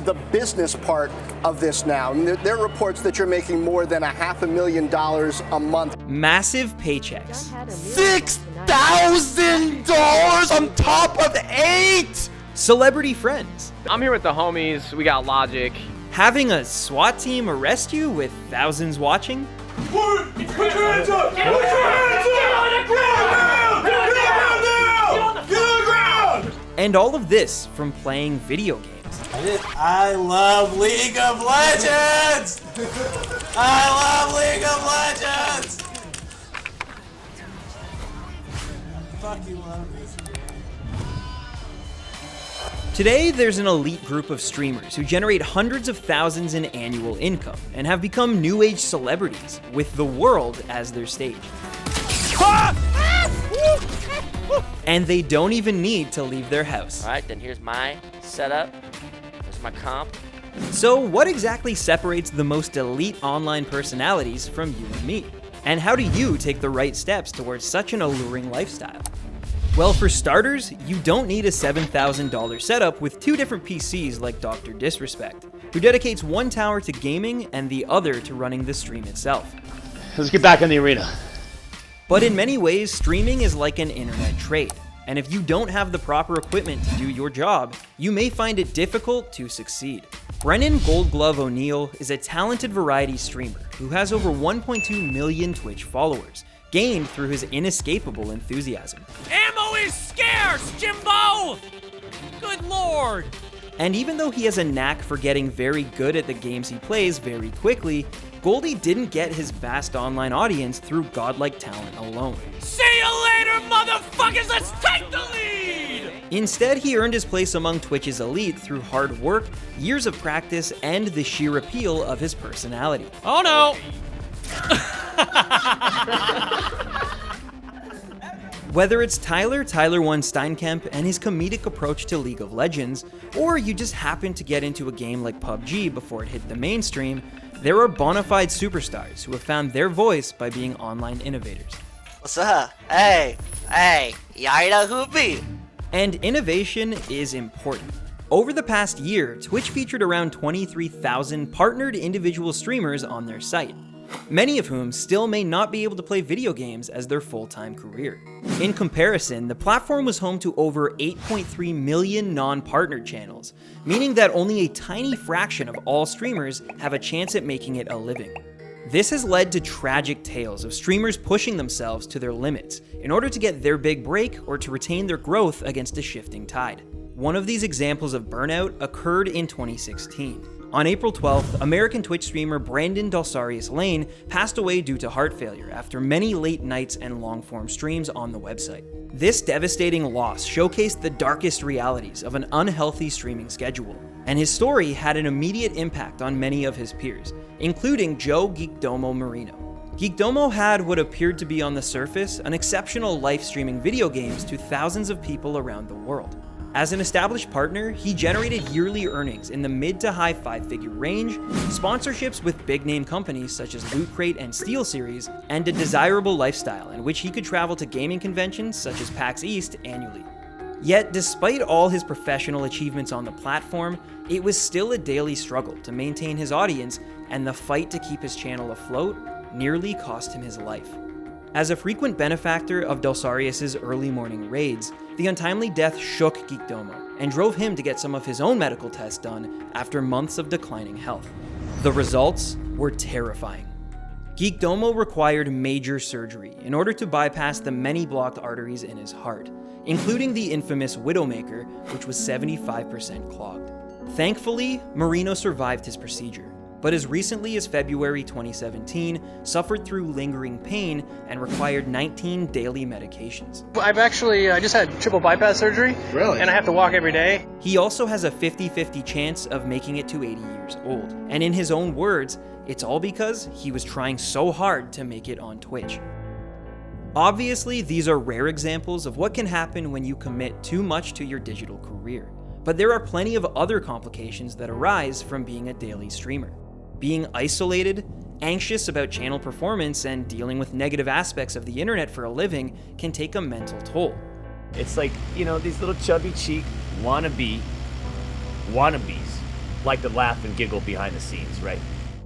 the business part of this now. And there are reports that you're making more than $500,000 a month. Massive paychecks. $6,000 on top of 8! Celebrity friends. I'm here with the homies. We got Logic. Having a SWAT team arrest you with thousands watching. Put your hands up! Put your hands up! Get on the ground! Get on the ground now! Get on the ground! And all of this from playing video games. I love League of Legends! I love League of Legends! I fucking love this game. Today, there's an elite group of streamers who generate hundreds of thousands in annual income and have become new age celebrities with the world as their stage. And they don't even need to leave their house. All right, then here's my setup. Here's my comp. So what exactly separates the most elite online personalities from you and me? And how do you take the right steps towards such an alluring lifestyle? Well, for starters, you don't need a $7,000 setup with two different PCs like Dr. Disrespect, who dedicates one tower to gaming and the other to running the stream itself. Let's get back in the arena. But in many ways, streaming is like an internet trade, and if you don't have the proper equipment to do your job, you may find it difficult to succeed. Brennan Gold Glove O'Neill is a talented variety streamer who has over 1.2 million Twitch followers, gained through his inescapable enthusiasm. Ammo is scarce, Jimbo! Good lord! And even though he has a knack for getting very good at the games he plays very quickly, Goldie didn't get his vast online audience through godlike talent alone. See you later, motherfuckers! Let's take the lead! Instead, he earned his place among Twitch's elite through hard work, years of practice, and the sheer appeal of his personality. Oh no! Whether it's Tyler 1 Steinkamp and his comedic approach to League of Legends, or you just happen to get into a game like PUBG before it hit the mainstream, there are bona fide superstars who have found their voice by being online innovators. What's up? Hey, Yaida Hoopy. And innovation is important. Over the past year, Twitch featured around 23,000 partnered individual streamers on their site, many of whom still may not be able to play video games as their full-time career. In comparison, the platform was home to over 8.3 million non-partnered channels, meaning that only a tiny fraction of all streamers have a chance at making it a living. This has led to tragic tales of streamers pushing themselves to their limits in order to get their big break or to retain their growth against a shifting tide. One of these examples of burnout occurred in 2016. On April 12th, American Twitch streamer Brandon Dalsarius Lane passed away due to heart failure after many late nights and long-form streams on the website. This devastating loss showcased the darkest realities of an unhealthy streaming schedule, and his story had an immediate impact on many of his peers, including Joe Geekdomo Marino. Geekdomo had what appeared to be on the surface an exceptional life streaming video games to thousands of people around the world. As an established partner, he generated yearly earnings in the mid to high five-figure range, sponsorships with big-name companies such as Loot Crate and SteelSeries, and a desirable lifestyle in which he could travel to gaming conventions such as PAX East annually. Yet, despite all his professional achievements on the platform, it was still a daily struggle to maintain his audience, and the fight to keep his channel afloat nearly cost him his life. As a frequent benefactor of Dalsarius' early morning raids, the untimely death shook Geekdomo and drove him to get some of his own medical tests done after months of declining health. The results were terrifying. Geekdomo required major surgery in order to bypass the many blocked arteries in his heart, including the infamous Widowmaker, which was 75% clogged. Thankfully, Marino survived his procedure, but as recently as February 2017, suffered through lingering pain and required 19 daily medications. I've actually just had triple bypass surgery. Really? And I have to walk every day. He also has a 50-50 chance of making it to 80 years old. And in his own words, it's all because he was trying so hard to make it on Twitch. Obviously, these are rare examples of what can happen when you commit too much to your digital career. But there are plenty of other complications that arise from being a daily streamer. Being isolated, anxious about channel performance, and dealing with negative aspects of the internet for a living can take a mental toll. It's like, these little chubby cheek wannabes like to laugh and giggle behind the scenes, right?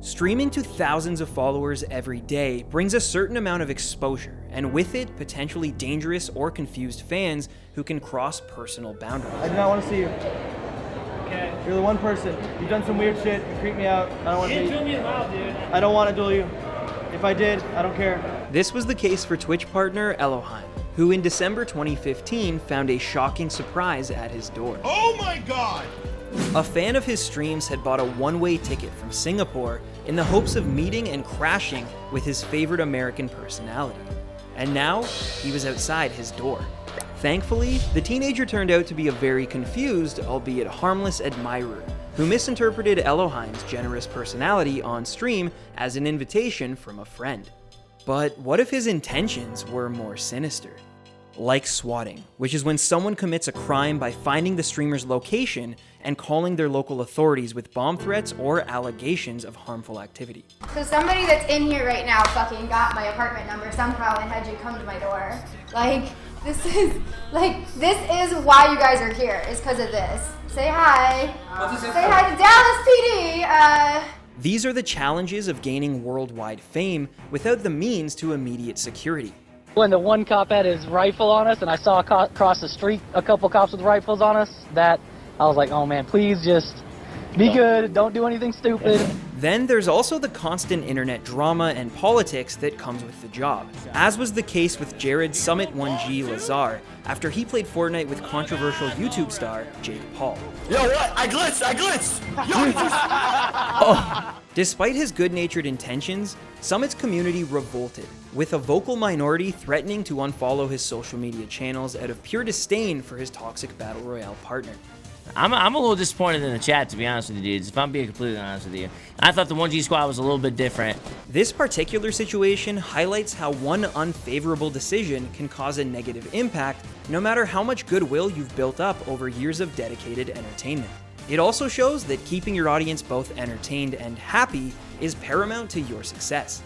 Streaming to thousands of followers every day brings a certain amount of exposure, and with it, potentially dangerous or confused fans who can cross personal boundaries. I do not want to see you. Okay. You're the one person. You've done some weird shit. You creep me out. I don't want to You see can't you. duel me loud, dude. I don't want to duel you. If I did, I don't care. This was the case for Twitch partner Elohim, who in December 2015 found a shocking surprise at his door. Oh my God! A fan of his streams had bought a one-way ticket from Singapore in the hopes of meeting and crashing with his favorite American personality. And now, he was outside his door. Thankfully, the teenager turned out to be a very confused, albeit harmless admirer, who misinterpreted Elohim's generous personality on stream as an invitation from a friend. But what if his intentions were more sinister? Like swatting, which is when someone commits a crime by finding the streamer's location and calling their local authorities with bomb threats or allegations of harmful activity. So somebody that's in here right now fucking got my apartment number somehow and had you come to my door. This is why you guys are here, is because of this. Say hi. Say hi to Dallas PD. These are the challenges of gaining worldwide fame without the means to immediate security. When the one cop had his rifle on us and I saw across the street a couple cops with rifles on us, that I was like, oh man, please just be good, don't do anything stupid. Then there's also the constant internet drama and politics that comes with the job, as was the case with Jared Summit 1G Lazar after he played Fortnite with controversial YouTube star Jake Paul. Yo, what? I blitzed! Despite his good-natured intentions, Summit's community revolted, with a vocal minority threatening to unfollow his social media channels out of pure disdain for his toxic Battle Royale partner. I'm a little disappointed in the chat, to be honest with you, dudes. If I'm being completely honest with you. I thought the 1G squad was a little bit different. This particular situation highlights how one unfavorable decision can cause a negative impact, no matter how much goodwill you've built up over years of dedicated entertainment. It also shows that keeping your audience both entertained and happy is paramount to your success.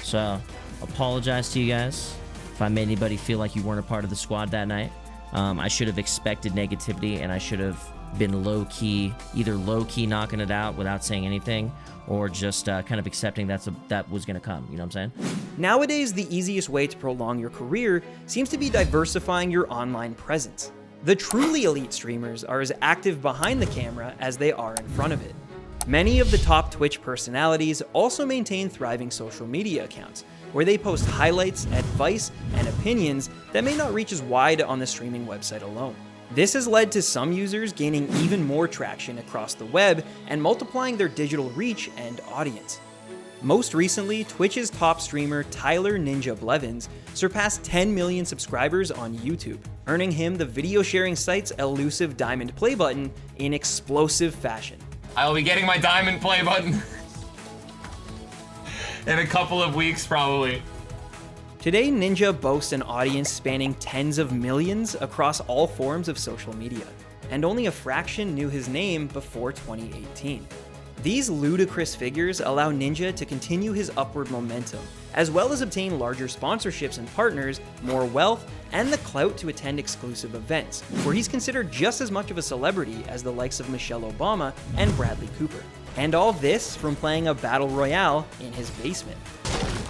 So, apologize to you guys if I made anybody feel like you weren't a part of the squad that night. I should have expected negativity, and I should have been low-key, either low-key knocking it out without saying anything, or just kind of accepting that was going to come, you know what I'm saying? Nowadays, the easiest way to prolong your career seems to be diversifying your online presence. The truly elite streamers are as active behind the camera as they are in front of it. Many of the top Twitch personalities also maintain thriving social media accounts, where they post highlights, advice, and opinions that may not reach as wide on the streaming website alone. This has led to some users gaining even more traction across the web and multiplying their digital reach and audience. Most recently, Twitch's top streamer Tyler Ninja Blevins surpassed 10 million subscribers on YouTube, earning him the video sharing site's elusive diamond play button in explosive fashion. I will be getting my diamond play button in a couple of weeks, probably. Today, Ninja boasts an audience spanning tens of millions across all forms of social media, and only a fraction knew his name before 2018. These ludicrous figures allow Ninja to continue his upward momentum, as well as obtain larger sponsorships and partners, more wealth, and the clout to attend exclusive events, where he's considered just as much of a celebrity as the likes of Michelle Obama and Bradley Cooper. And all this from playing a Battle Royale in his basement.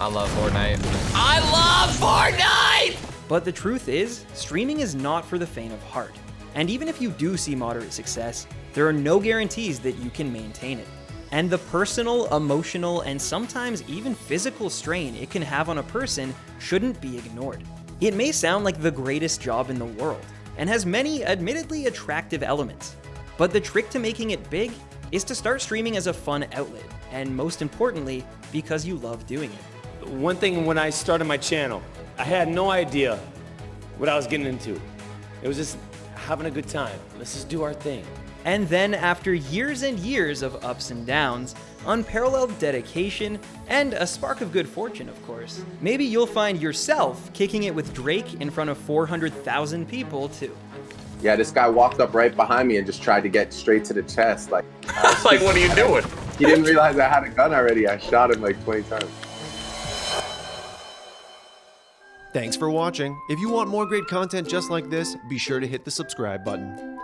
I love Fortnite. I love Fortnite! But the truth is, streaming is not for the faint of heart. And even if you do see moderate success, there are no guarantees that you can maintain it. And the personal, emotional, and sometimes even physical strain it can have on a person shouldn't be ignored. It may sound like the greatest job in the world, and has many admittedly attractive elements. But the trick to making it big is to start streaming as a fun outlet, and most importantly, because you love doing it. One thing, when I started my channel, I had no idea what I was getting into. It was just having a good time. Let's just do our thing. And then after years and years of ups and downs, unparalleled dedication, and a spark of good fortune, of course, maybe you'll find yourself kicking it with Drake in front of 400,000 people too. Yeah, this guy walked up right behind me and just tried to get straight to the chest. Like, Like, what are you doing? He didn't realize I had a gun already. I shot him like 20 times. Thanks for watching. If you want more great content just like this, be sure to hit the subscribe button.